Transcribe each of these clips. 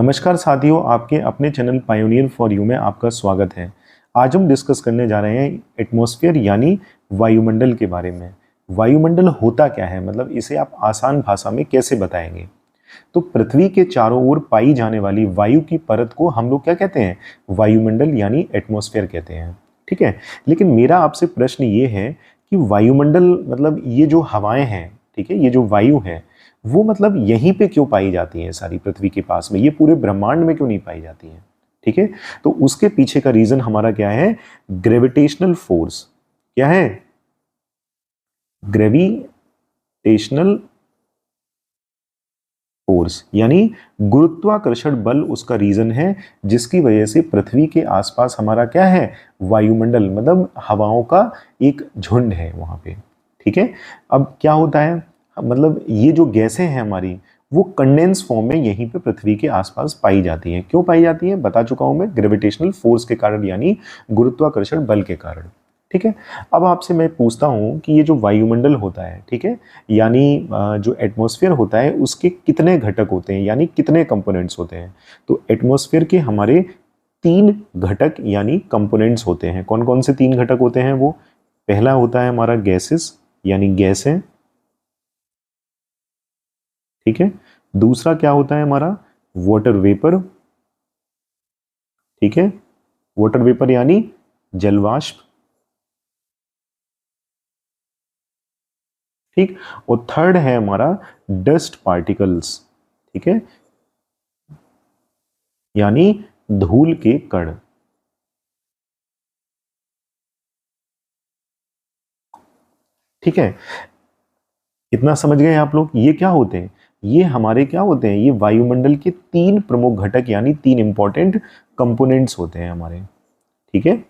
नमस्कार साथियों, आपके अपने चैनल पायोनियर फॉर यू में आपका स्वागत है। आज हम डिस्कस करने जा रहे हैं एटमॉस्फेयर यानी वायुमंडल के बारे में। वायुमंडल होता क्या है, मतलब इसे आप आसान भाषा में कैसे बताएंगे। तो पृथ्वी के चारों ओर पाई जाने वाली वायु की परत को हम लोग क्या कहते हैं, वायुमंडल यानी एटमॉस्फेयर कहते हैं। ठीक है, लेकिन मेरा आपसे प्रश्न ये है कि वायुमंडल मतलब ये जो हवाएं हैं, ठीक है, ये जो वायु है वो मतलब यहीं पे क्यों पाई जाती हैं सारी पृथ्वी के पास में, ये पूरे ब्रह्मांड में क्यों नहीं पाई जाती हैं। ठीक है, तो उसके पीछे का रीजन हमारा क्या है, ग्रेविटेशनल फोर्स। क्या है, ग्रेविटेशनल फोर्स यानी गुरुत्वाकर्षण बल उसका रीजन है, जिसकी वजह से पृथ्वी के आसपास हमारा क्या है, वायुमंडल मतलब हवाओं का एक झुंड है वहां पे। ठीक है, अब क्या होता है, मतलब ये जो गैसें हैं हमारी वो कंडेंस फॉर्म में यहीं पे पृथ्वी के आसपास पाई जाती हैं। क्यों पाई जाती हैं बता चुका हूं मैं, ग्रेविटेशनल फोर्स के कारण यानी गुरुत्वाकर्षण बल के कारण। ठीक है, अब आपसे मैं पूछता हूं कि ये जो वायुमंडल होता है, ठीक है, यानी जो एटमॉस्फेयर होता है उसके कितने घटक होते हैं यानी कितने कंपोनेंट्स होते हैं। तो एटमॉस्फेयर के हमारे 3 घटक यानी कंपोनेंट्स होते हैं। कौन कौन से 3 घटक होते हैं वो, पहला होता है हमारा गैसेस यानी गैस है। ठीक है, दूसरा क्या होता है हमारा, वाटर वेपर। ठीक है, वाटर वेपर यानी जलवाष्प। ठीक, और थर्ड है हमारा डस्ट पार्टिकल्स। ठीक है, यानी धूल के कण। ठीक है, इतना समझ गए आप लोग, ये क्या होते हैं, ये हमारे क्या होते हैं, ये वायुमंडल के 3 प्रमुख घटक यानी 3 इंपॉर्टेंट कंपोनेंट्स होते हैं हमारे। ठीक है,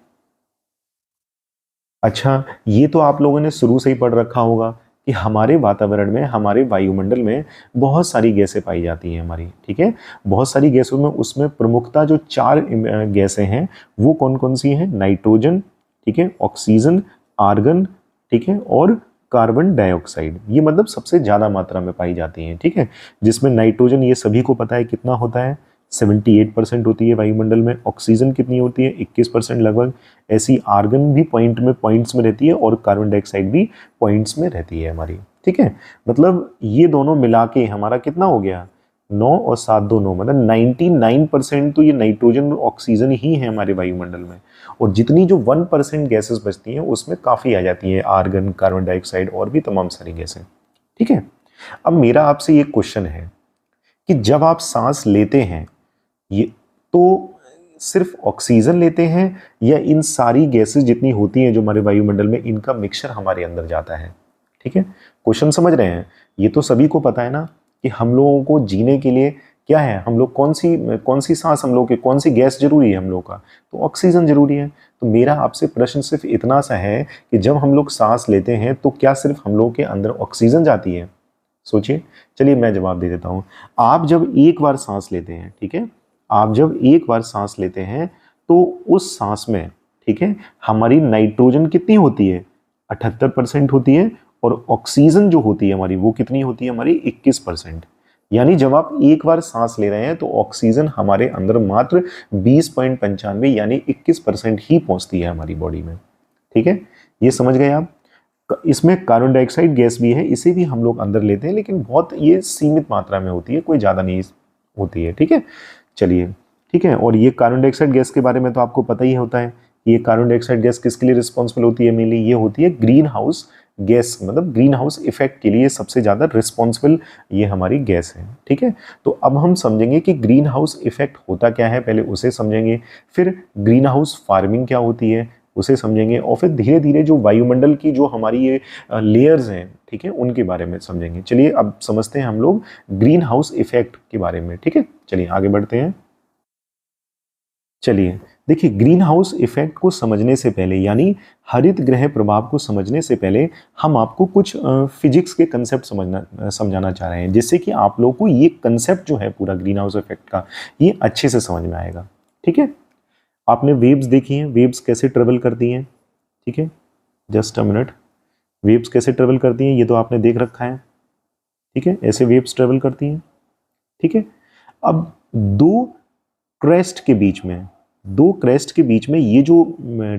अच्छा ये तो आप लोगों ने शुरू से ही पढ़ रखा होगा कि हमारे वातावरण में, हमारे वायुमंडल में बहुत सारी गैसें पाई जाती हैं हमारी। ठीक है, बहुत सारी गैसों में उसमें प्रमुखता जो 4 गैसें हैं वो कौन कौन सी हैं, नाइट्रोजन, ठीक है, ऑक्सीजन, आर्गन, ठीक है, और कार्बन डाइऑक्साइड। ये मतलब सबसे ज्यादा मात्रा में पाई जाती हैं। ठीक है, जिसमें नाइट्रोजन ये सभी को पता है कितना होता है, 78% होती है वायुमंडल में। ऑक्सीजन कितनी होती है, 21% लगभग। ऐसी आर्गन भी पॉइंट्स में रहती है और कार्बन डाइऑक्साइड भी पॉइंट्स में रहती है हमारी। ठीक है, मतलब ये दोनों मिला के हमारा कितना हो गया, 9 और 7 दो 9, मतलब 99% तो ये नाइट्रोजन और ऑक्सीजन ही है हमारे वायुमंडल में। और जितनी जो 1% गैसेस बचती हैं उसमें काफी आ जाती है, आर्गन, कार्बन डाइऑक्साइड और भी तमाम सारी गैसें। ठीक है, अब मेरा आपसे ये क्वेश्चन है कि जब आप सांस लेते हैं ये तो सिर्फ ऑक्सीजन लेते हैं या इन सारी गैसेस जितनी होती हैं जो हमारे वायुमंडल में, इनका मिक्सचर हमारे अंदर जाता है। ठीक है, क्वेश्चन समझ रहे हैं, ये तो सभी को पता है ना कि हम लोगों को जीने के लिए क्या है, हम लोग कौन सी सांस, हम लोग के कौन सी गैस जरूरी है, हम लोग का तो ऑक्सीजन जरूरी है। तो मेरा आपसे प्रश्न सिर्फ इतना सा है कि जब हम लोग सांस लेते हैं तो क्या सिर्फ हम लोग के अंदर ऑक्सीजन जाती है, सोचिए। चलिए मैं जवाब दे देता हूं, आप जब एक बार सांस लेते हैं, ठीक है, आप जब एक बार सांस लेते हैं तो उस सांस में, ठीक है, हमारी नाइट्रोजन कितनी होती है, 78% होती है। और ऑक्सीजन जो होती है हमारी वो कितनी होती है, हमारी 21%। यानी जब आप एक बार सांस ले रहे हैं तो ऑक्सीजन हमारे अंदर मात्र 20.95 यानी 21% ही पहुंचती है हमारी बॉडी में। ठीक है, ये समझ गए आप। इसमें कार्बन डाइऑक्साइड गैस भी है, इसे भी हम लोग अंदर लेते हैं लेकिन बहुत ये सीमित मात्रा में होती है, कोई ज़्यादा नहीं होती है। ठीक है, चलिए ठीक है, और ये कार्बन डाइऑक्साइड गैस के बारे में तो आपको पता ही होता है, ये कार्बन डाइऑक्साइड गैस किसके लिए रिस्पॉन्सिबल होती है, मेनली ये होती है ग्रीन हाउस गैस, मतलब ग्रीन हाउस इफेक्ट के लिए सबसे ज़्यादा रिस्पॉन्सिबल ये हमारी गैस है। ठीक है, तो अब हम समझेंगे कि ग्रीन हाउस इफेक्ट होता क्या है, पहले उसे समझेंगे, फिर ग्रीन हाउस फार्मिंग क्या होती है उसे समझेंगे, और फिर धीरे धीरे जो वायुमंडल की जो हमारी ये लेयर्स हैं, ठीक है, उनके बारे में समझेंगे। चलिए अब समझते हैं हम लोग ग्रीन हाउस इफेक्ट के बारे में। ठीक है, चलिए आगे बढ़ते हैं। चलिए देखिए, ग्रीन हाउस इफेक्ट को समझने से पहले यानी हरित गृह प्रभाव को समझने से पहले हम आपको कुछ फिजिक्स के कंसेप्ट समझाना चाह रहे हैं, जिससे कि आप लोगों को ये कंसेप्ट जो है पूरा ग्रीन हाउस इफेक्ट का ये अच्छे से समझ में आएगा। ठीक है, आपने वेव्स देखी हैं, वेव्स कैसे ट्रेवल करती हैं। ठीक है, जस्ट अ मिनट, वेव्स कैसे ट्रेवल करती हैं ये तो आपने देख रखा है। ठीक है, ऐसे वेव्स ट्रेवल करती हैं। ठीक है, अब दो क्रेस्ट के बीच में, दो क्रेस्ट के बीच में ये जो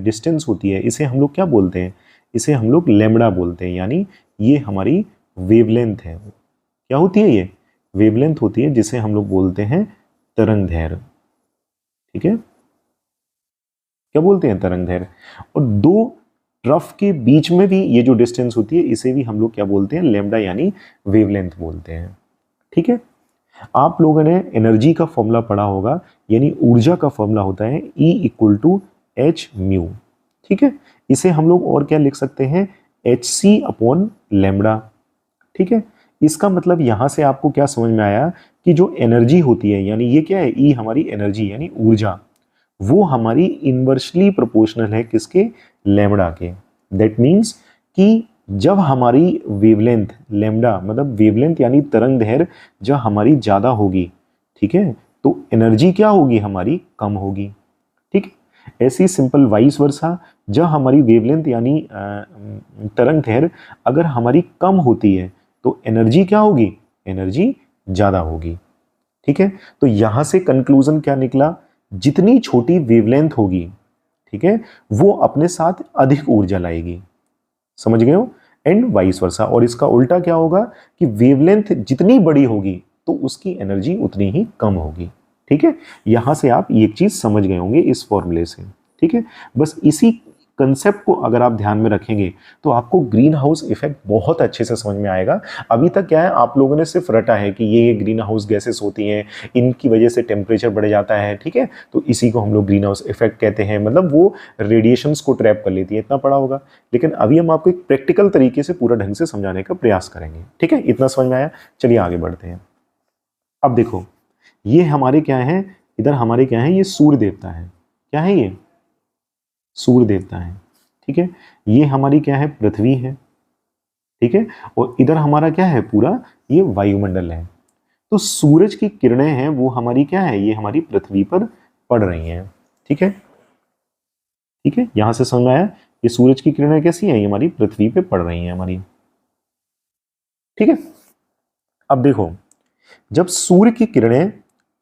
डिस्टेंस होती है इसे हम लोग क्या बोलते हैं, इसे हम लोग लैम्बडा बोलते हैं, यानी ये हमारी वेवलेंथ है। क्या होती है ये? वेवलेंथ होती है, जिसे हम लोग बोलते हैं तरंग दैर्घ्य। ठीक है, क्या बोलते हैं? तरंग दैर्घ्य। और दो रफ के बीच में भी ये जो डिस्टेंस होती है इसे भी हम लोग क्या बोलते हैं? लैम्बडा यानी वेवलेंथ बोलते हैं। ठीक है, आप लोगों ने एनर्जी का फॉर्मूला पढ़ा होगा, यानी ऊर्जा का फॉर्मूला होता है E equal to h mu. ठीक है, इसे हम लोग और क्या लिख सकते हैं? hc upon lambda. ठीक है, इसका मतलब यहां से आपको क्या समझ में आया कि जो एनर्जी होती है, यानी ये क्या है? E हमारी एनर्जी यानी ऊर्जा, वो हमारी इनवर्सली प्रोपोर्शनल है किसके? लैम्बडा के। दैट मीन्स कि जब हमारी वेवलेंथ लैम्बडा, मतलब वेवलेंथ यानी तरंग दैर्घ्य जब हमारी ज्यादा होगी, ठीक है, तो एनर्जी क्या होगी? हमारी कम होगी। ठीक है, ऐसी सिंपल वाइस वर्सा, जब हमारी वेवलेंथ यानी तरंग दैर्घ्य अगर हमारी कम होती है तो एनर्जी क्या होगी? एनर्जी ज्यादा होगी। ठीक है, तो यहां से कंक्लूजन क्या निकला? जितनी छोटी वेवलेंथ होगी, ठीक है, वो अपने साथ अधिक ऊर्जा लाएगी। समझ गए हो? And vice versa. और इसका उल्टा क्या होगा कि वेवलेंथ जितनी बड़ी होगी तो उसकी एनर्जी उतनी ही कम होगी। ठीक है, यहां से आप एक चीज समझ गए होंगे इस फॉर्मूले से। ठीक है, बस इसी कंसेप्ट को अगर आप ध्यान में रखेंगे तो आपको ग्रीन हाउस इफेक्ट बहुत अच्छे से समझ में आएगा। अभी तक क्या है, आप लोगों ने सिर्फ रटा है कि ये ग्रीन हाउस गैसेस होती हैं, इनकी वजह से टेम्परेचर बढ़ जाता है। ठीक है, तो इसी को हम लोग ग्रीन हाउस इफेक्ट कहते हैं, मतलब वो रेडिएशंस को ट्रैप कर लेती है, इतना पड़ा होगा। लेकिन अभी हम आपको एक प्रैक्टिकल तरीके से पूरा ढंग से समझाने का प्रयास करेंगे। ठीक है, इतना समझ में आया? चलिए आगे बढ़ते हैं। अब देखो, ये हमारे क्या है, इधर हमारे क्या है, ये सूर्य देवता है। क्या है ये? सूर्य देवता है। ठीक है, ये हमारी क्या है? पृथ्वी है। ठीक है, और इधर हमारा क्या है? पूरा ये वायुमंडल है। तो सूरज की किरणें हैं वो हमारी क्या है? ये हमारी पृथ्वी पर पड़ रही हैं। ठीक है, ठीक है, यहां से समझ में आया? ये सूरज की किरणें कैसी हैं? ये हमारी पृथ्वी पे पड़ रही हैं हमारी। ठीक है, अब देखो, जब सूर्य की किरणें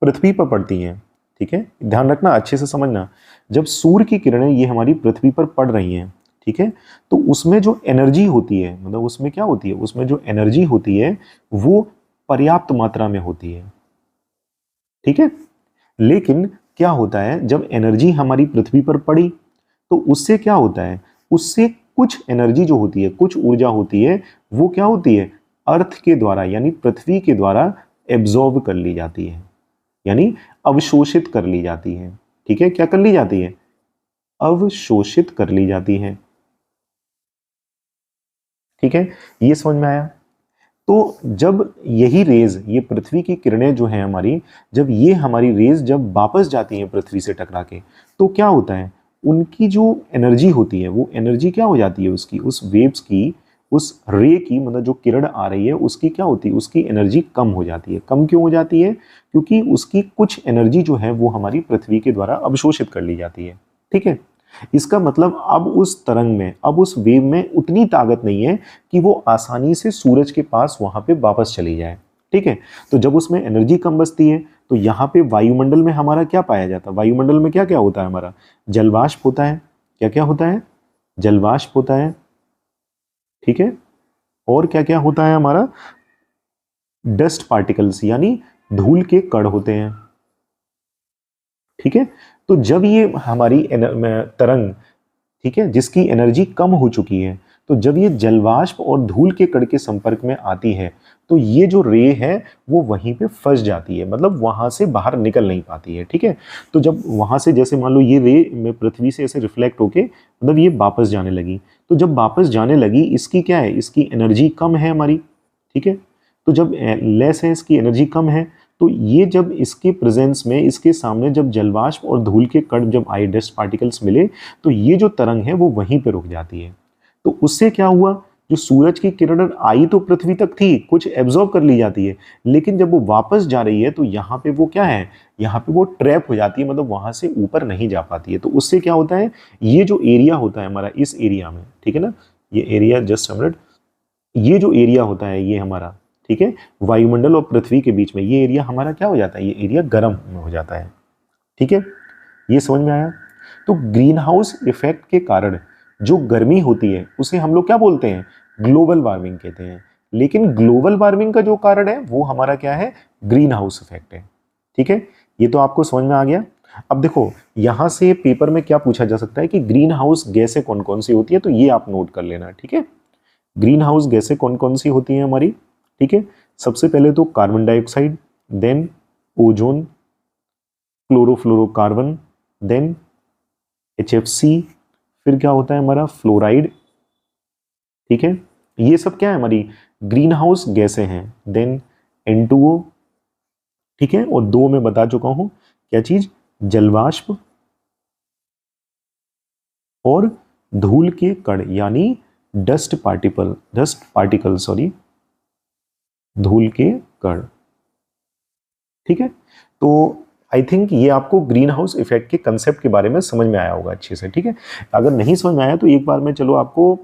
पृथ्वी पर पड़ती हैं, ठीक है, ध्यान रखना, अच्छे से समझना, जब सूर्य की किरणें ये हमारी पृथ्वी पर पड़ रही हैं, ठीक है, तो उसमें जो एनर्जी होती है, मतलब उसमें क्या होती है? उसमें जो एनर्जी होती है वो पर्याप्त मात्रा में होती है। ठीक है, लेकिन क्या होता है, जब एनर्जी हमारी पृथ्वी पर पड़ी तो उससे क्या होता है? उससे कुछ एनर्जी जो होती है, कुछ ऊर्जा होती है, वो क्या होती है? अर्थ के द्वारा यानी पृथ्वी के द्वारा एब्जॉर्ब कर ली जाती है, यानी अवशोषित कर ली जाती है। ठीक है, क्या कर ली जाती है? अवशोषित कर ली जाती है। ठीक है, ये समझ में आया? तो जब यही रेज, ये पृथ्वी की किरणें जो हैं हमारी, जब ये हमारी रेज जब वापस जाती हैं पृथ्वी से टकरा के, तो क्या होता है? उनकी जो एनर्जी होती है वो एनर्जी क्या हो जाती है? उसकी, उस वेव्स की, उस रे की, मतलब जो किरण आ रही है उसकी क्या होती है? उसकी एनर्जी कम हो जाती है। कम क्यों हो जाती है? क्योंकि उसकी कुछ एनर्जी जो है वो हमारी पृथ्वी के द्वारा अवशोषित कर ली जाती है। ठीक है, इसका मतलब अब उस तरंग में, अब उस वेव में उतनी ताकत नहीं है कि वो आसानी से सूरज के पास वहां पे वापस चली जाए। ठीक है, तो जब उसमें एनर्जी कम बचती है तो यहाँ पे वायुमंडल में हमारा क्या पाया जाता है? वायुमंडल में क्या क्या होता है? हमारा जलवाष्प होता है। क्या क्या होता है? जलवाष्प होता है। ठीक है, और क्या क्या होता है? हमारा डस्ट पार्टिकल्स यानी धूल के कण होते हैं। ठीक है, तो जब ये हमारी तरंग, ठीक है, जिसकी एनर्जी कम हो चुकी है, तो जब ये जलवाष्प और धूल के कण के संपर्क में आती है तो ये जो रे है वो वहीं पे फंस जाती है, मतलब वहां से बाहर निकल नहीं पाती है। ठीक है, तो जब वहां से, जैसे मान लो ये रे में पृथ्वी से ऐसे रिफ्लेक्ट होके, मतलब ये वापस जाने लगी, तो जब वापस जाने लगी, इसकी क्या है? इसकी एनर्जी कम है हमारी। ठीक है, तो जब लेस है, इसकी एनर्जी कम है, तो ये जब इसके प्रेजेंस में, इसके सामने जब जलवाष्प और धूल के कण जब आई, डस्ट पार्टिकल्स मिले, तो ये जो तरंग है वो वहीं पे रुक जाती है। तो उससे क्या हुआ? जो सूरज की किरण आई तो पृथ्वी तक थी, कुछ एब्जॉर्ब कर ली जाती है, लेकिन जब वो वापस जा रही है तो यहाँ पे वो क्या है? यहाँ पे वो ट्रैप हो जाती है, मतलब वहां से ऊपर नहीं जा पाती है। तो उससे क्या होता है? ये जो एरिया होता है हमारा, इस एरिया में, ठीक है ना, ये एरिया, जस्ट मिनट, ये जो एरिया होता है ये हमारा, ठीक है, वायुमंडल और पृथ्वी के बीच में ये एरिया हमारा क्या हो जाता है, ये एरिया गर्म हो जाता है। ठीक है, ये समझ में आया। तो ग्रीन हाउस इफेक्ट के कारण जो गर्मी होती है उसे हम लोग क्या बोलते हैं, ग्लोबल वार्मिंग कहते हैं। लेकिन ग्लोबल वार्मिंग का जो कारण है वो हमारा क्या है, ग्रीन हाउस इफेक्ट है। ठीक है, ये तो आपको समझ में आ गया। अब देखो यहां से पेपर में क्या पूछा जा सकता है कि ग्रीन हाउस गैसें कौन कौन सी होती है, तो ये आप नोट कर लेना। ठीक है, ग्रीन हाउस गैसें कौन कौन सी होती हैं हमारी। ठीक है, सबसे पहले तो carbon dioxide, then ozone, chlorofluorocarbon, then HFC, फिर क्या होता है हमारा फ्लोराइड। ठीक है, ये सब क्या है हमारी ग्रीन हाउस गैसें हैं। Then N2O। ठीक है, और दो मैं बता चुका हूं क्या चीज, जलवाष्प और धूल के कण यानी डस्ट पार्टिकल सॉरी, धूल के कण। ठीक है, तो आई थिंक ये आपको ग्रीन हाउस इफेक्ट के कंसेप्ट के बारे में समझ में आया होगा अच्छे से। ठीक है, अगर नहीं समझ में आया तो एक बार मैं चलो आपको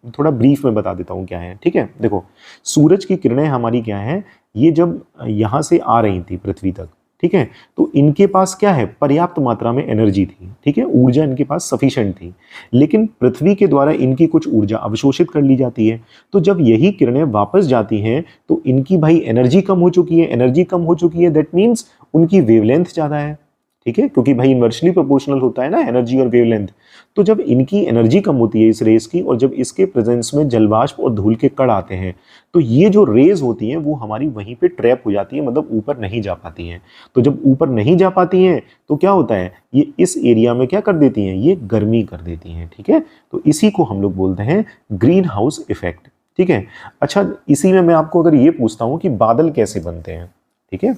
थोड़ा ब्रीफ में बता देता हूँ क्या है। ठीक है, देखो सूरज की किरणें हमारी क्या है, ये जब यहाँ से आ रही थी पृथ्वी तक, ठीक है, तो इनके पास क्या है, पर्याप्त मात्रा में एनर्जी थी। ठीक है, ऊर्जा इनके पास सफिशिएंट थी, लेकिन पृथ्वी के द्वारा इनकी कुछ ऊर्जा अवशोषित कर ली जाती है। तो जब यही किरणें वापस जाती हैं तो इनकी भाई एनर्जी कम हो चुकी है, एनर्जी कम हो चुकी है, दैट मीन्स उनकी वेवलेंथ ज़्यादा है। ठीक है, क्योंकि भाई इन्वर्सली प्रोपोर्शनल होता है ना एनर्जी और वेवलेंथ। तो जब इनकी एनर्जी कम होती है इस रेस की, और जब इसके प्रेजेंस में जलवाष्प और धूल के कण आते हैं, तो ये जो रेज होती हैं वो हमारी वहीं पे ट्रैप हो जाती है, मतलब ऊपर नहीं जा पाती हैं। तो जब ऊपर नहीं जा पाती हैं तो क्या होता है, ये इस एरिया में क्या कर देती हैं, ये गर्मी कर देती हैं। ठीक है, तो इसी को हम लोग बोलते हैं ग्रीन हाउस इफेक्ट। ठीक है, अच्छा इसी में मैं आपको अगर ये पूछता हूँ कि बादल कैसे बनते हैं। ठीक है,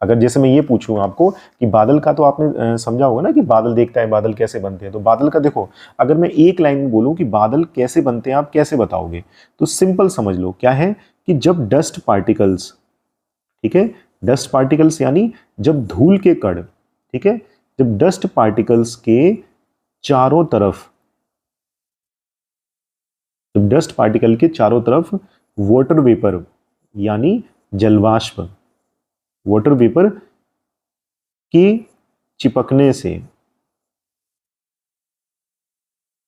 अगर जैसे मैं ये पूछूं आपको कि बादल का, तो आपने समझा होगा ना कि बादल देखता है बादल कैसे बनते हैं। तो बादल का देखो, अगर मैं एक लाइन में बोलूं कि बादल कैसे बनते हैं, आप कैसे बताओगे, तो सिंपल समझ लो क्या है कि जब डस्ट पार्टिकल्स, ठीक है, डस्ट पार्टिकल्स यानी जब धूल के कण, ठीक है, जब डस्ट पार्टिकल्स के चारों तरफ, जब डस्ट पार्टिकल के चारों तरफ वाटर वेपर यानी जलवाष्प, वाटर वेपर के चिपकने से,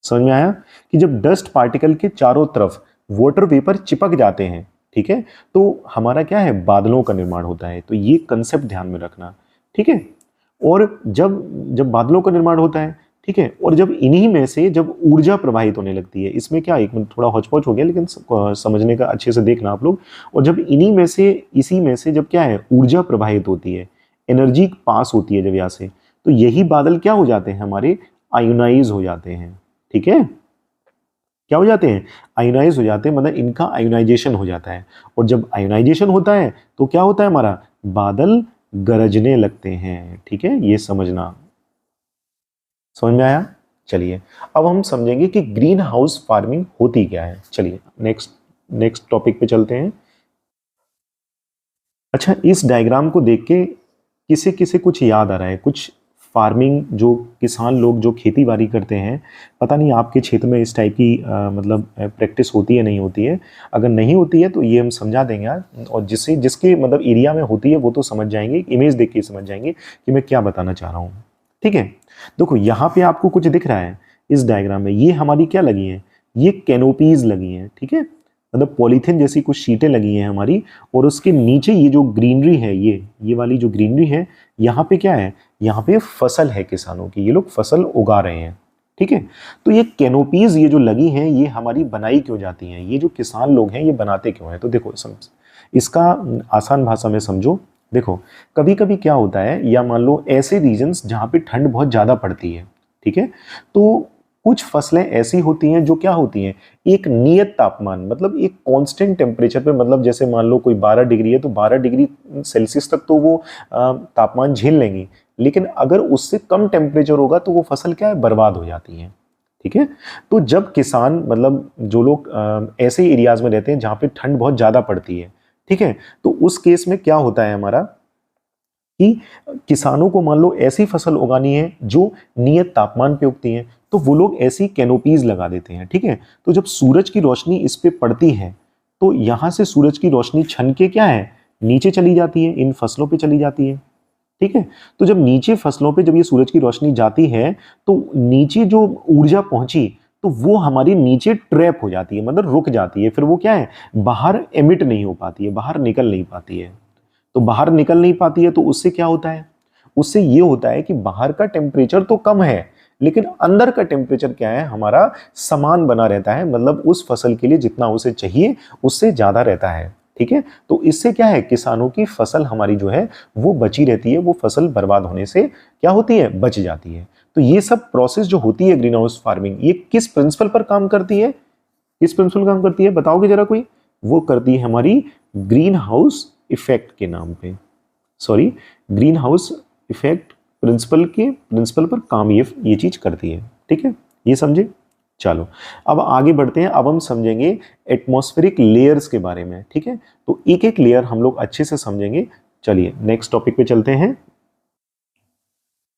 समझ में आया कि जब डस्ट पार्टिकल के चारों तरफ वाटर वेपर चिपक जाते हैं, ठीक है, तो हमारा क्या है, बादलों का निर्माण होता है। तो ये कंसेप्ट ध्यान में रखना। ठीक है, और जब जब बादलों का निर्माण होता है, ठीक है, और जब इन्हीं में से जब ऊर्जा प्रवाहित होने लगती है, इसमें क्या, एक मिनट थोड़ा हौच-पौच हो गया लेकिन समझने का अच्छे से देखना आप लोग। और जब इन्हीं में से, इसी में से जब क्या है, ऊर्जा प्रवाहित होती है, एनर्जी पास होती है जब यहाँ से, तो यही बादल क्या हो जाते हैं हमारे, आयोनाइज हो जाते हैं। ठीक है, क्या हो जाते हैं, आयोनाइज हो जाते हैं, मतलब इनका आयोनाइजेशन हो जाता है। और जब आयोनाइजेशन होता है तो क्या होता है, हमारा बादल गरजने लगते हैं। ठीक है, ये समझना, समझ में आया। चलिए अब हम समझेंगे कि ग्रीन हाउस फार्मिंग होती क्या है। चलिए नेक्स्ट टॉपिक पे चलते हैं। अच्छा, इस डायग्राम को देख के किसे किसे कुछ याद आ रहा है, कुछ फार्मिंग जो किसान लोग जो खेती बाड़ी करते हैं, पता नहीं आपके क्षेत्र में इस टाइप की मतलब प्रैक्टिस होती है नहीं होती है। अगर नहीं होती है तो ये हम समझा देंगे आज, और जिसके मतलब एरिया में होती है वो तो समझ जाएंगे, इमेज देख के समझ जाएंगे कि मैं क्या बताना चाह रहा हूँ। ठीक है, देखो यहाँ पे आपको कुछ दिख रहा है इस डायग्राम में, ये हमारी क्या लगी है, ये कैनोपीज लगी हैं। ठीक है, मतलब पॉलीथिन जैसी कुछ शीटें लगी हैं हमारी, और उसके नीचे ये जो ग्रीनरी है, ये वाली जो ग्रीनरी है, यहाँ पे क्या है, यहाँ पे फसल है किसानों की, ये लोग फसल उगा रहे हैं। ठीक है, तो ये कैनोपीज ये जो लगी हैं, ये हमारी बनाई क्यों जाती हैं, ये जो किसान लोग हैं ये बनाते क्यों हैं। तो देखो इसका आसान भाषा में समझो। देखो कभी कभी क्या होता है, या मान लो ऐसे रीजन्स जहाँ पे ठंड बहुत ज़्यादा पड़ती है, ठीक है, तो कुछ फसलें ऐसी होती हैं जो क्या होती हैं, एक नियत तापमान, मतलब एक कांस्टेंट टेम्परेचर पे, मतलब जैसे मान लो कोई 12 डिग्री है तो 12 डिग्री सेल्सियस तक तो वो तापमान झेल लेंगी, लेकिन अगर उससे कम टेम्परेचर होगा तो वो फसल क्या है, बर्बाद हो जाती है। ठीक है, तो जब किसान, मतलब जो लोग ऐसे एरियाज में रहते हैं जहाँ पे ठंड बहुत ज़्यादा पड़ती है, ठीक है, तो उस केस में क्या होता है हमारा कि किसानों को मान लो ऐसी फसल उगानी है जो नियत तापमान पे उगती है, तो वो लोग ऐसी कैनोपीज लगा देते हैं। ठीक है, तो जब सूरज की रोशनी इस पे पड़ती है तो यहाँ से सूरज की रोशनी छन के क्या है, नीचे चली जाती है, इन फसलों पे चली जाती है। ठीक है, तो जब नीचे फसलों पे जब ये सूरज की रोशनी जाती है तो नीचे जो ऊर्जा पहुंची तो वो हमारी नीचे ट्रैप हो जाती है, मतलब रुक जाती है, फिर वो क्या है, बाहर एमिट नहीं हो पाती है, बाहर निकल नहीं पाती है। तो बाहर निकल नहीं पाती है तो उससे क्या होता है, उससे ये होता है कि बाहर का टेम्परेचर तो कम है लेकिन अंदर का टेम्परेचर क्या है, हमारा समान बना रहता है, मतलब उस फसल के लिए जितना उसे चाहिए उससे ज्यादा रहता है। ठीक है, तो इससे क्या है, किसानों की फसल हमारी जो है वो बची रहती है, वो फसल बर्बाद होने से क्या होती है, बच जाती है। तो ये सब प्रोसेस जो होती है ग्रीन हाउस फार्मिंग, ये किस प्रिंसिपल पर काम करती है, किस प्रिंसिपल काम करती है बताओगे जरा कोई? वो करती है हमारी ग्रीन हाउस इफेक्ट के नाम पे, sorry greenhouse effect principle पर काम ये चीज करती है। ठीक है, ये समझे? चलो अब आगे बढ़ते हैं, अब हम समझेंगे एटमॉस्फेरिक लेयर्स के बारे में। ठीक है, तो एक एक लेयर हम लोग अच्छे से समझेंगे। चलिए नेक्स्ट टॉपिक पे चलते हैं।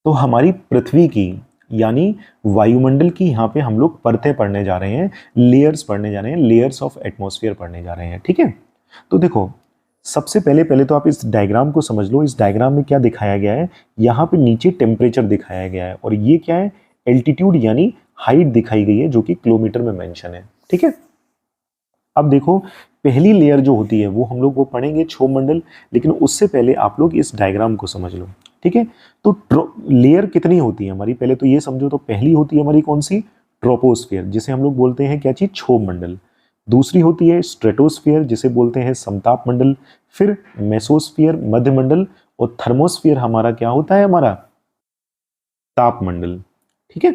तो हमारी पृथ्वी की यानी वायुमंडल की यहाँ पे हम लोग परतें पढ़ने जा रहे हैं, लेयर्स पढ़ने जा रहे हैं, लेयर्स ऑफ एटमॉस्फेयर पढ़ने जा रहे हैं। ठीक है, तो देखो सबसे पहले तो आप इस डायग्राम को समझ लो। इस डायग्राम में क्या दिखाया गया है, यहाँ पे नीचे टेम्परेचर दिखाया गया है और ये क्या है, एल्टीट्यूड यानी हाइट दिखाई गई है जो कि किलोमीटर में मेंशन है। ठीक है, अब देखो पहली लेयर जो होती है वो हम लोग वो पढ़ेंगे क्षोभमंडल, लेकिन उससे पहले आप लोग इस डायग्राम को समझ लो। ठीक है, तो लेयर कितनी होती है हमारी, पहले तो ये समझो। तो पहली होती है हमारी कौन सी, ट्रोपोस्फियर, जिसे हम लोग बोलते हैं क्या चीज, क्षोभमंडल। दूसरी होती है स्ट्रेटोस्फियर, जिसे बोलते हैं समताप मंडल। फिर मेसोस्फियर मध्यमंडल, और थर्मोस्फियर हमारा क्या होता है, हमारा तापमंडल। ठीक है,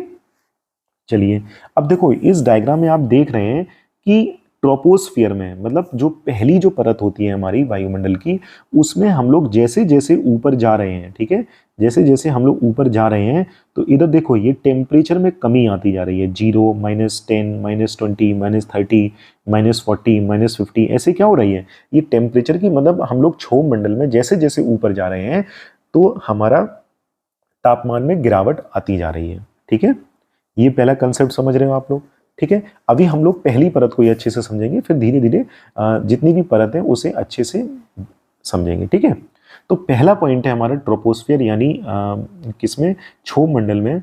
चलिए अब देखो इस डायग्राम में आप देख रहे हैं कि ट्रोपोस्फियर में, मतलब जो पहली जो परत होती है हमारी वायुमंडल की, उसमें हम लोग जैसे जैसे ऊपर जा रहे हैं, ठीक है, जैसे जैसे हम लोग ऊपर जा रहे हैं तो इधर देखो ये टेम्परेचर में कमी आती जा रही है, 0, -10, -20, -30, -40, -50, ऐसे क्या हो रही है ये टेम्परेचर की, मतलब हम लोग क्षोभमंडल में जैसे जैसे ऊपर जा रहे हैं तो हमारा तापमान में गिरावट आती जा रही है। ठीक है, ये पहला कंसेप्ट समझ रहे हो आप लोग? ठीक है, अभी हम लोग पहली परत को ये अच्छे से समझेंगे, फिर धीरे धीरे जितनी भी परत है उसे अच्छे से समझेंगे। ठीक है, तो पहला पॉइंट है हमारा ट्रोपोस्फियर यानी किसमें, क्षोभमंडल में,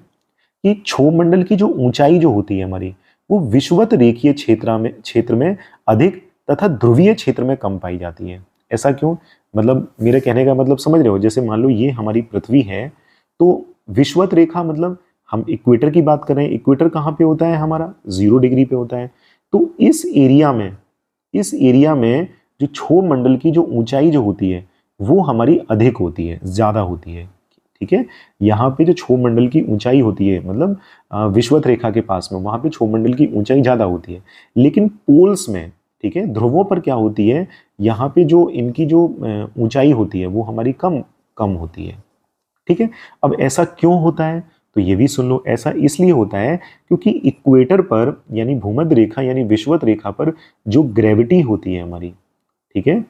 कि क्षोभमंडल की जो ऊंचाई जो होती है हमारी वो विषुवत रेखीय क्षेत्र में अधिक तथा ध्रुवीय क्षेत्र में कम पाई जाती है। ऐसा क्यों, मतलब मेरे कहने का मतलब समझ रहे हो, जैसे मान लो ये हमारी पृथ्वी है तो विषुवत रेखा मतलब हम इक्वेटर की बात कर रहे हैं, इक्वेटर कहाँ पे होता है हमारा, 0 डिग्री पे होता है। तो इस एरिया में जो क्षोभमंडल की जो ऊंचाई जो होती है वो हमारी अधिक होती है, ज्यादा होती है। ठीक है, यहाँ पे जो क्षोभमंडल की ऊंचाई होती है, मतलब विषुवत रेखा के पास में, वहां पे क्षोभमंडल की ऊंचाई ज्यादा होती है। लेकिन पोल्स में, ठीक है, ध्रुवों पर क्या होती है, यहाँ पे जो इनकी जो ऊंचाई होती है वो हमारी कम कम होती है। ठीक है, अब ऐसा क्यों होता है तो ये भी सुन लो। ऐसा इसलिए होता है क्योंकि इक्वेटर पर यानी भूमध्य रेखा यानी विषुवत रेखा पर जो ग्रेविटी होती है हमारी, ठीक है,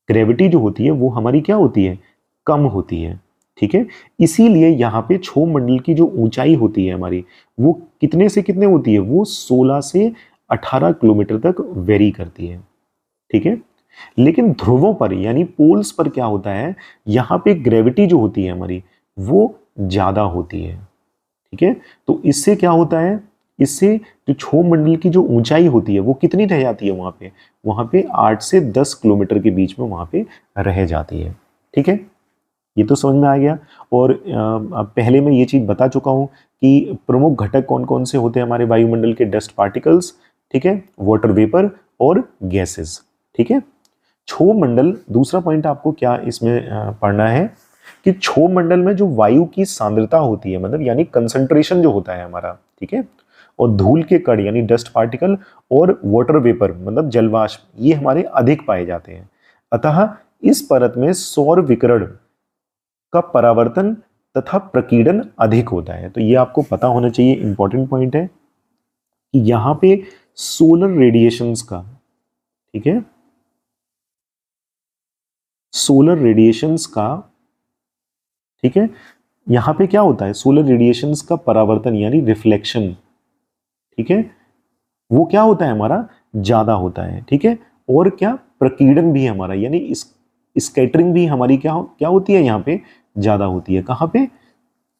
ग्रेविटी जो होती है वो हमारी क्या होती है, कम होती है। ठीक है, इसीलिए यहाँ पे क्षोभमंडल की जो ऊंचाई होती है हमारी वो कितने से कितने होती है, वो 16 से 18 किलोमीटर तक वेरी करती है। ठीक है, लेकिन ध्रुवों पर यानी पोल्स पर क्या होता है, यहाँ पे ग्रेविटी जो होती है हमारी वो ज्यादा होती है। ठीक है, तो इससे क्या होता है, इससे जो क्षोभमंडल की जो ऊंचाई होती है वो कितनी रह जाती है, वहां पे 8 से 10 किलोमीटर के बीच में वहां पे रह जाती है। ठीक है, ये तो समझ में आ गया। और पहले मैं ये चीज बता चुका हूं कि प्रमुख घटक कौन कौन से होते हैं हमारे वायुमंडल के, डस्ट पार्टिकल्स, ठीक है, वाटर वेपर और गैसेस। ठीक है, क्षोभमंडल, दूसरा पॉइंट आपको क्या इसमें पढ़ना है कि क्षोभमंडल में जो वायु की सांद्रता होती है, मतलब यानी कंसंट्रेशन जो होता है हमारा, ठीक है, और धूल के कण यानी डस्ट पार्टिकल और वाटर वेपर मतलब जलवाष्प, ये हमारे अधिक पाए जाते हैं। अतः इस परत में सौर विकिरण का परावर्तन तथा प्रकीर्णन अधिक होता है। तो ये आपको पता होना चाहिए, इंपॉर्टेंट पॉइंट है कि यहां पे सोलर रेडिएशंस का, ठीक है, सोलर रेडिएशंस का, ठीक है, यहां पे क्या होता है, सोलर रेडिएशंस का परावर्तन यानी रिफ्लेक्शन, ठीक है, वो क्या होता है हमारा, ज्यादा होता है। ठीक है, और क्या प्रकीर्णन भी हमारा यानी इस स्कैटरिंग भी हमारी क्या क्या होती है यहाँ पे ज्यादा होती है। कहाँ पे?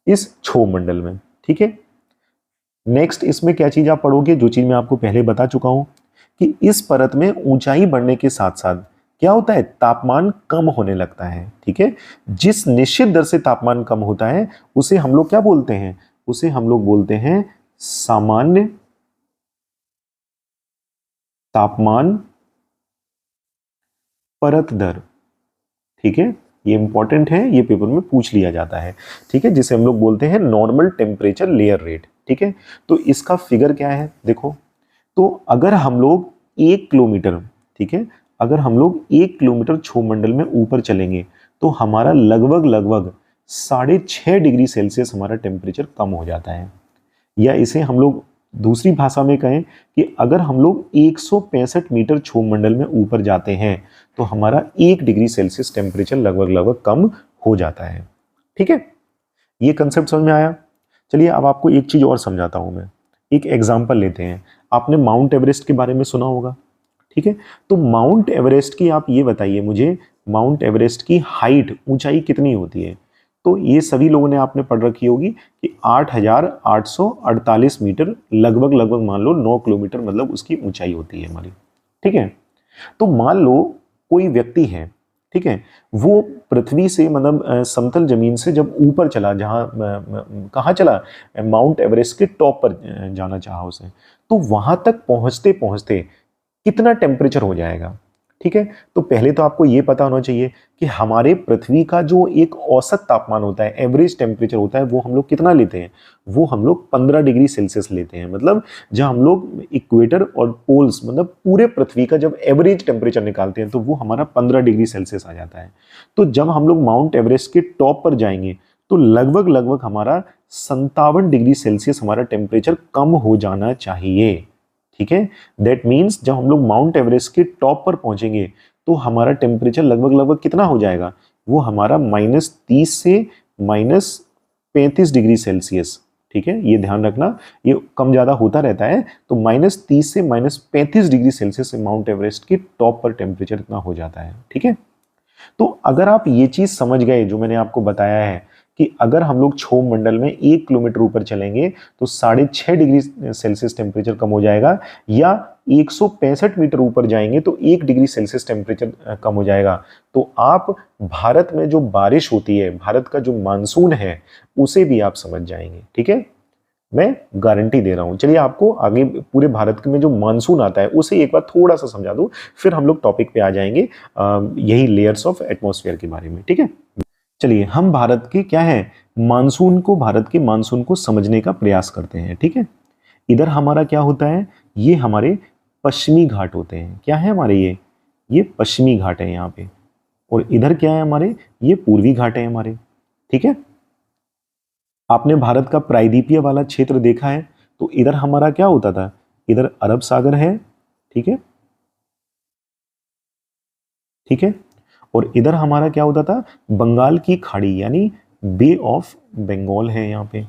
इस क्षोभ मंडल में। ठीक है, नेक्स्ट इसमें क्या चीज आप पढ़ोगे, जो चीज मैं आपको पहले बता चुका हूं कि इस परत में ऊंचाई बढ़ने के साथ साथ क्या होता है, तापमान कम होने लगता है। ठीक है, जिस निश्चित दर से तापमान कम होता है उसे हम लोग क्या बोलते हैं, उसे हम लोग बोलते हैं सामान्य तापमान परत दर। ठीक है, ये इंपॉर्टेंट है, ये पेपर में पूछ लिया जाता है। ठीक है, जिसे हम लोग बोलते हैं नॉर्मल टेम्परेचर लेयर रेट। ठीक है, तो इसका फिगर क्या है देखो, तो अगर हम लोग 1 किलोमीटर, ठीक है, अगर हम लोग 1 किलोमीटर क्षोभ मंडल में ऊपर चलेंगे तो हमारा लगभग लगभग 6.5 डिग्री सेल्सियस हमारा टेम्परेचर कम हो जाता है। या इसे हम लोग दूसरी भाषा में कहें कि अगर हम लोग 165 मीटर क्षोभ मंडल में ऊपर जाते हैं तो हमारा 1 डिग्री सेल्सियस टेम्परेचर लगभग लगभग कम हो जाता है। ठीक है, ये कंसेप्ट समझ में आया। चलिए अब आपको एक चीज और समझाता हूं मैं, एक एग्जाम्पल लेते हैं। आपने माउंट एवरेस्ट के बारे में सुना होगा। ठीक है, तो माउंट एवरेस्ट की आप ये बताइए मुझे, माउंट एवरेस्ट की हाइट, ऊंचाई कितनी होती है? तो ये सभी लोगों ने आपने पढ़ रखी होगी कि 8,848 मीटर, लगभग लगभग मान लो 9 किलोमीटर मतलब उसकी ऊंचाई होती है हमारी। ठीक है, तो मान लो कोई व्यक्ति है, ठीक है, वो पृथ्वी से मतलब समतल जमीन से जब ऊपर चला, जहां कहाँ चला, माउंट एवरेस्ट के टॉप पर जाना चाहा उसे, तो वहां तक पहुंचते पहुंचते कितना टेम्परेचर हो जाएगा? ठीक है, तो पहले तो आपको यह पता होना चाहिए कि हमारे पृथ्वी का जो एक औसत तापमान होता है, एवरेज टेम्परेचर होता है, वो हम लोग कितना लेते हैं? वो हम लोग 15 डिग्री सेल्सियस लेते हैं। मतलब जब हम लोग इक्वेटर और पोल्स मतलब पूरे पृथ्वी का जब एवरेज टेम्परेचर निकालते हैं तो वो हमारा 15 डिग्री सेल्सियस आ जाता है। तो जब हम लोग माउंट एवरेस्ट के टॉप पर जाएंगे तो लगभग लगभग हमारा 57 डिग्री सेल्सियस हमारा टेम्परेचर कम हो जाना चाहिए। ठीक है, दैट मीन्स जब हम लोग माउंट एवरेस्ट के टॉप पर पहुंचेंगे तो हमारा टेम्परेचर लगभग लगभग कितना हो जाएगा? वो हमारा -30 से -35 डिग्री सेल्सियस। ठीक है, ये ध्यान रखना, ये कम ज्यादा होता रहता है। तो -30 से -35 डिग्री सेल्सियस माउंट एवरेस्ट के टॉप पर टेम्परेचर इतना हो जाता है। ठीक है, तो अगर आप ये चीज समझ गए जो मैंने आपको बताया है कि अगर हम लोग क्षोभ मंडल में 1 किलोमीटर ऊपर चलेंगे तो 6.5 डिग्री सेल्सियस टेम्परेचर कम हो जाएगा, या 165 मीटर ऊपर जाएंगे तो 1 डिग्री सेल्सियस टेम्परेचर कम हो जाएगा, तो आप भारत में जो बारिश होती है, भारत का जो मानसून है, उसे भी आप समझ जाएंगे। ठीक है, मैं गारंटी दे रहा हूं। चलिए आपको आगे पूरे भारत में जो मानसून आता है उसे एक बार थोड़ा सा समझा दूं, फिर हम लोग टॉपिक पे आ जाएंगे यही लेयर्स ऑफ एटमॉस्फेयर के बारे में। ठीक है, चलिए हम भारत के क्या है, मानसून को, भारत के मानसून को समझने का प्रयास करते हैं। ठीक है, इधर हमारा क्या होता है, ये हमारे पश्चिमी घाट होते हैं। क्या है हमारे ये पश्चिमी घाट है यहाँ पे, और इधर क्या है हमारे, ये पूर्वी घाट है हमारे। ठीक है, आपने भारत का प्रायद्वीपीय वाला क्षेत्र देखा है, तो इधर हमारा क्या होता था, इधर अरब सागर है। ठीक है, ठीक है, और इधर हमारा क्या होता था, बंगाल की खाड़ी यानी बे ऑफ बंगाल है यहाँ पे।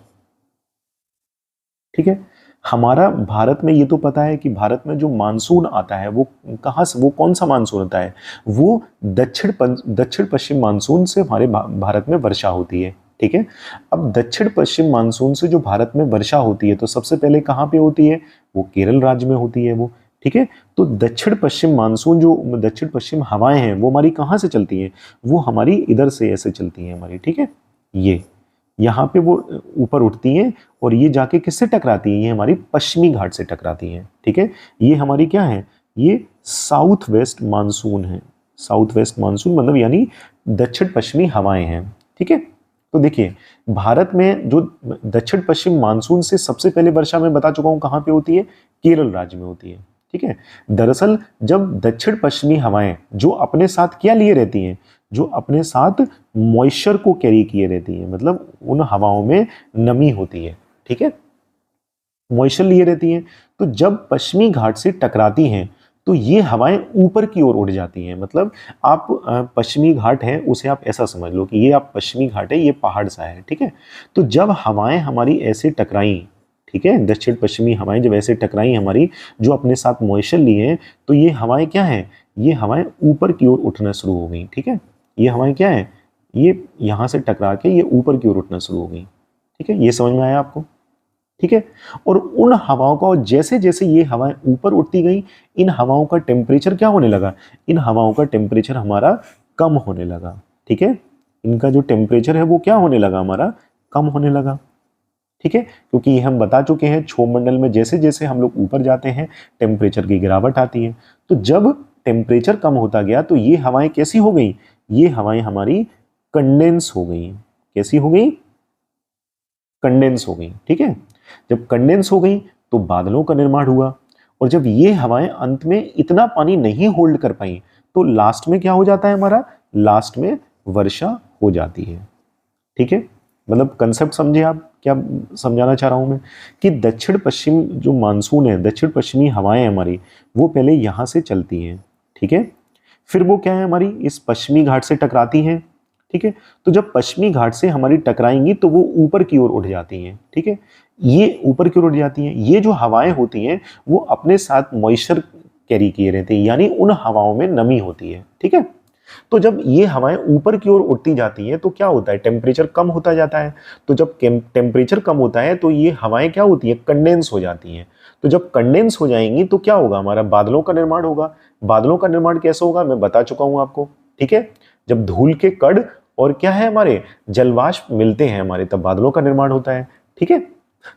ठीक है, हमारा भारत में ये तो पता है कि भारत में जो मानसून आता है वो कहाँ से, वो कौन सा मानसून होता है, वो दक्षिण पश्चिम मानसून से हमारे भारत में वर्षा होती है। ठीक है, अब दक्षिण पश्चिम मानसून से जो भारत में वर्षा होती है तो सबसे पहले कहाँ पे होती है, वो केरल राज्य में होती है वो। ठीक है, तो दक्षिण पश्चिम मानसून, जो दक्षिण पश्चिम हवाएं हैं वो हमारी कहाँ से चलती हैं, वो हमारी इधर से ऐसे चलती हैं हमारी। ठीक है, ये यहाँ पे वो ऊपर उठती हैं और ये जाके किससे टकराती हैं, ये हमारी पश्चिमी घाट से टकराती हैं। ठीक है, ये हमारी क्या है, ये साउथ वेस्ट मानसून है। साउथ वेस्ट मानसून मतलब यानी दक्षिण पश्चिमी हवाएं हैं। ठीक है, तो देखिए भारत में जो दक्षिण पश्चिम मानसून से सबसे पहले वर्षा मैं बता चुका हूं कहां पे होती है, केरल राज्य में होती है। ठीक है, दरअसल जब दक्षिण पश्चिमी हवाएं जो अपने साथ क्या लिए रहती हैं, जो अपने साथ मॉइस्चर को कैरी किए रहती हैं, मतलब उन हवाओं में नमी होती है। ठीक है, मॉइस्चर लिए रहती हैं, तो जब पश्चिमी घाट से टकराती हैं तो ये हवाएं ऊपर की ओर उड़ जाती हैं। मतलब आप पश्चिमी घाट है उसे आप ऐसा समझ लो कि ये आप पश्चिमी घाट है, ये पहाड़ सा है। ठीक है, तो जब हवाएं हमारी ऐसे टकराई, ठीक है। दक्षिण पश्चिमी हवाएं जब ऐसे टकराई हमारी, जो अपने साथ मॉइस्चर लिए हैं, तो ये हवाएं क्या हैं, ये हवाएं ऊपर की ओर उठना शुरू हो गई। ठीक है, ये हवाएं क्या है, ये यहां से टकरा के ये ऊपर की ओर उठना शुरू हो गई। ठीक है, ये समझ में आया आपको? ठीक है, और उन हवाओं का जैसे जैसे ये हवाएं ऊपर उठती गई, इन हवाओं का टेम्परेचर क्या होने लगा, इन हवाओं का टेम्परेचर हमारा कम होने लगा। ठीक है, इनका जो टेम्परेचर है वो क्या होने लगा, हमारा कम होने लगा। ठीक है, क्योंकि हम बता चुके हैं क्षोभ मंडल में जैसे जैसे हम लोग ऊपर जाते हैं टेम्परेचर की गिरावट आती है। तो जब टेम्परेचर कम होता गया तो ये हवाएं कैसी हो गई, ये हवाएं हमारी कंडेंस हो गई। कैसी हो गई, कंडेंस हो गई। ठीक है, जब कंडेंस हो गई तो बादलों का निर्माण हुआ, और जब ये हवाएं अंत में इतना पानी नहीं होल्ड कर पाई तो लास्ट में क्या हो जाता है हमारा, लास्ट में वर्षा हो जाती है। ठीक है, मतलब कंसेप्ट समझे आप, क्या समझाना चाह रहा हूं मैं, कि दक्षिण पश्चिम जो मानसून है, दक्षिण पश्चिमी हवाएं हमारी, वो पहले यहां से चलती हैं। ठीक है, फिर वो क्या है, हमारी इस पश्चिमी घाट से टकराती हैं। ठीक है, तो जब पश्चिमी घाट से हमारी टकराएंगी तो वो ऊपर की ओर उठ जाती हैं। ठीक है, ये ऊपर की ओर उठ जाती हैं। ये जो हवाएं होती हैं वो अपने साथ मॉइस्चर कैरी किए रहते हैं, यानी उन हवाओं में नमी होती है। ठीक है, तो जब ये हवाएं ऊपर की ओर उठती जाती हैं तो क्या होता है, टेम्परेचर कम होता जाता है। तो जब टेम्परेचर कम होता है तो ये हवाएं क्या होती हैं, कंडेंस हो जाती हैं। तो जब कंडेंस हो जाएंगी तो क्या होगा, हमारा बादलों का निर्माण होगा। बादलों का निर्माण कैसे होगा, मैं बता चुका हूं आपको। ठीक है, जब धूल के कण और क्या है हमारे जलवाष्प मिलते हैं हमारे, तब बादलों का निर्माण होता है। ठीक है,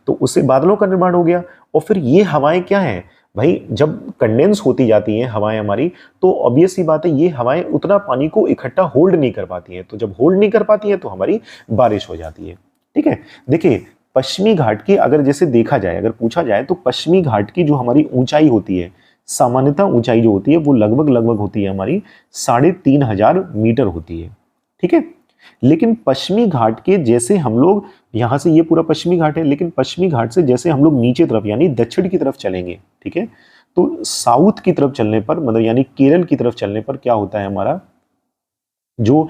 तो उससे बादलों का निर्माण हो गया। और फिर ये हवाएं क्या है भाई, जब कंडेंस होती जाती हैं हवाएं हमारी, तो ऑब्वियस सी बात है ये हवाएं उतना पानी को इकट्ठा होल्ड नहीं कर पाती हैं। तो जब होल्ड नहीं कर पाती हैं तो हमारी बारिश हो जाती है। ठीक है, देखिए पश्चिमी घाट की अगर जैसे देखा जाए, अगर पूछा जाए तो पश्चिमी घाट की जो हमारी ऊंचाई होती है, सामान्यतः ऊंचाई जो होती है वो लगभग लगभग होती है हमारी 3,500 मीटर होती है। ठीक है, लेकिन पश्चिमी घाट के जैसे हम लोग यहां से, ये पूरा पश्चिमी घाट है, लेकिन पश्चिमी घाट से जैसे हम लोग नीचे तरफ यानी दक्षिण की तरफ चलेंगे, ठीक है, तो साउथ की तरफ चलने पर, मतलब यानी केरल की तरफ चलने पर क्या होता है, हमारा जो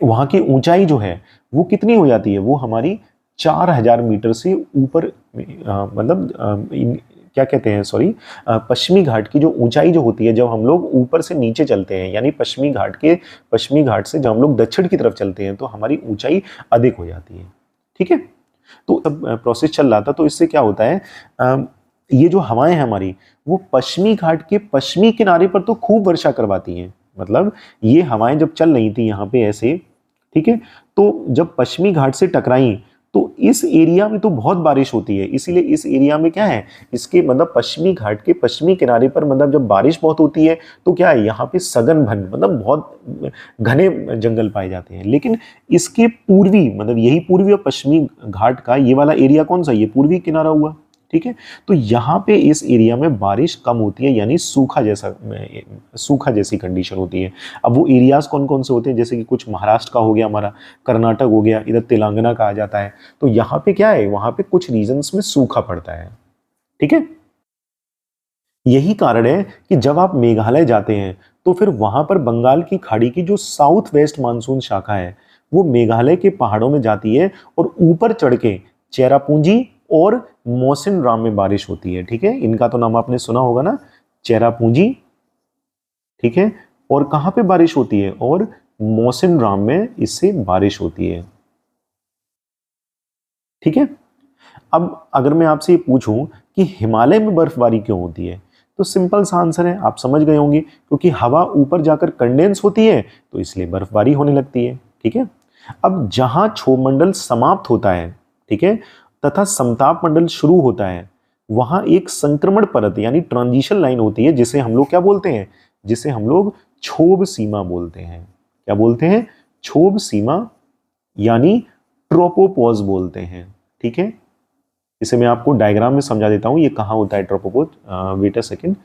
वहां की ऊंचाई जो है वो कितनी हो जाती है, वो हमारी 4,000 मीटर से ऊपर, मतलब क्या कहते हैं, सॉरी, पश्चिमी घाट की जो ऊंचाई जो होती है, जब हम लोग ऊपर से नीचे चलते हैं, यानी पश्चिमी घाट से जब हम लोग दक्षिण की तरफ चलते हैं तो हमारी ऊंचाई अधिक हो जाती है। ठीक है, तो सब प्रोसेस चल रहा था, तो इससे क्या होता है, ये जो हवाएं हैं हमारी, वो पश्चिमी घाट के पश्चिमी किनारे पर तो खूब वर्षा करवाती हैं। मतलब ये हवाएं जब चल रही थी यहाँ पे ऐसे, ठीक है, तो जब पश्चिमी घाट से टकराई तो इस एरिया में तो बहुत बारिश होती है। इसीलिए इस एरिया में क्या है, इसके मतलब पश्चिमी घाट के पश्चिमी किनारे पर मतलब जब बारिश बहुत होती है तो क्या है, यहाँ पे सघन वन, मतलब बहुत घने जंगल पाए जाते हैं। लेकिन इसके पूर्वी, मतलब यही पूर्वी और पश्चिमी घाट का ये वाला एरिया कौन सा, ये पूर्वी किनारा हुआ। ठीक है, तो यहाँ पे इस एरिया में बारिश कम होती है, यानी सूखा जैसी कंडीशन होती है। अब वो एरियाज कौन कौन से होते हैं, जैसे कि कुछ महाराष्ट्र का हो गया, हमारा कर्नाटक हो गया, इधर तेलंगाना का आ जाता है। तो यहाँ पे क्या है, वहां पे कुछ रीजन्स में सूखा पड़ता है। ठीक है, यही कारण है कि जब आप मेघालय जाते हैं तो फिर वहां पर बंगाल की खाड़ी की जो साउथ वेस्ट मानसून शाखा है वो मेघालय के पहाड़ों में जाती है और ऊपर चढ़ के चेरापूंजी और मौसिन राम में बारिश होती है। ठीक है, इनका तो नाम आपने सुना होगा ना, चेरापूंजी, ठीक है, और कहां पे बारिश होती है, और मौसिन राम में इससे बारिश होती है। ठीक है, अब अगर मैं आपसे ये पूछूं कि हिमालय में बर्फबारी क्यों होती है, तो सिंपल सा आंसर है, आप समझ गए होंगे, क्योंकि हवा ऊपर जाकर कंडेंस होती है तो इसलिए बर्फबारी होने लगती है। ठीक है, अब जहां क्षोभ मंडल समाप्त होता है, ठीक है, तथा समताप मंडल शुरू होता है, वहां एक संक्रमण परत यानी ट्रांजिशन लाइन होती है, जिसे हम लोग क्या बोलते हैं, जिसे हम लोग क्षोभ सीमा बोलते हैं। क्या बोलते हैं, क्षोभ सीमा यानी ट्रोपोपॉज बोलते हैं। ठीक है, इसे मैं आपको डायग्राम में समझा देता हूं, ये कहां होता है ट्रोपोपॉज। वेट अ सेकंड,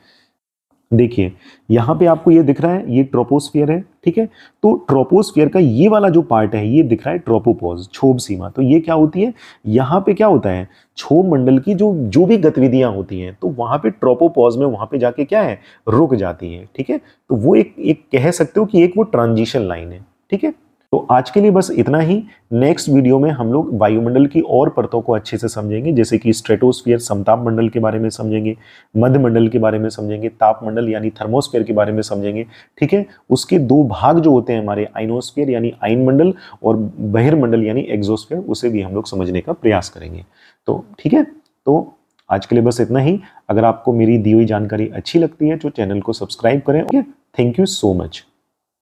देखिए यहाँ पे आपको ये दिख रहा है, ये ट्रोपोस्फियर है। ठीक है, तो ट्रोपोस्फियर का ये वाला जो पार्ट है ये दिख रहा है ट्रोपोपॉज, क्षोभ सीमा। तो ये क्या होती है, यहाँ पे क्या होता है, क्षोभ मंडल की जो जो भी गतिविधियां होती हैं तो वहां पे ट्रोपोपॉज में वहां पे जाके क्या है, रुक जाती है। ठीक है, तो वो एक कह सकते हो कि एक वो ट्रांजिशन लाइन है। ठीक है, तो आज के लिए बस इतना ही। नेक्स्ट वीडियो में हम लोग वायुमंडल की और परतों को अच्छे से समझेंगे, जैसे कि स्ट्रेटोस्फीयर समताप मंडल के बारे में समझेंगे, मध्य मंडल के बारे में समझेंगे, ताप मंडल यानी थर्मोस्फीयर के बारे में समझेंगे। ठीक है, उसके दो भाग जो होते हैं हमारे, आइनोस्फीयर यानी आयन मंडल और बहिर्मंडल यानी एक्सोस्फीयर, उसे भी हम लोग समझने का प्रयास करेंगे। तो ठीक है, तो आज के लिए बस इतना ही। अगर आपको मेरी दी हुई जानकारी अच्छी लगती है तो चैनल को सब्सक्राइब करें। Okay, thank you so much.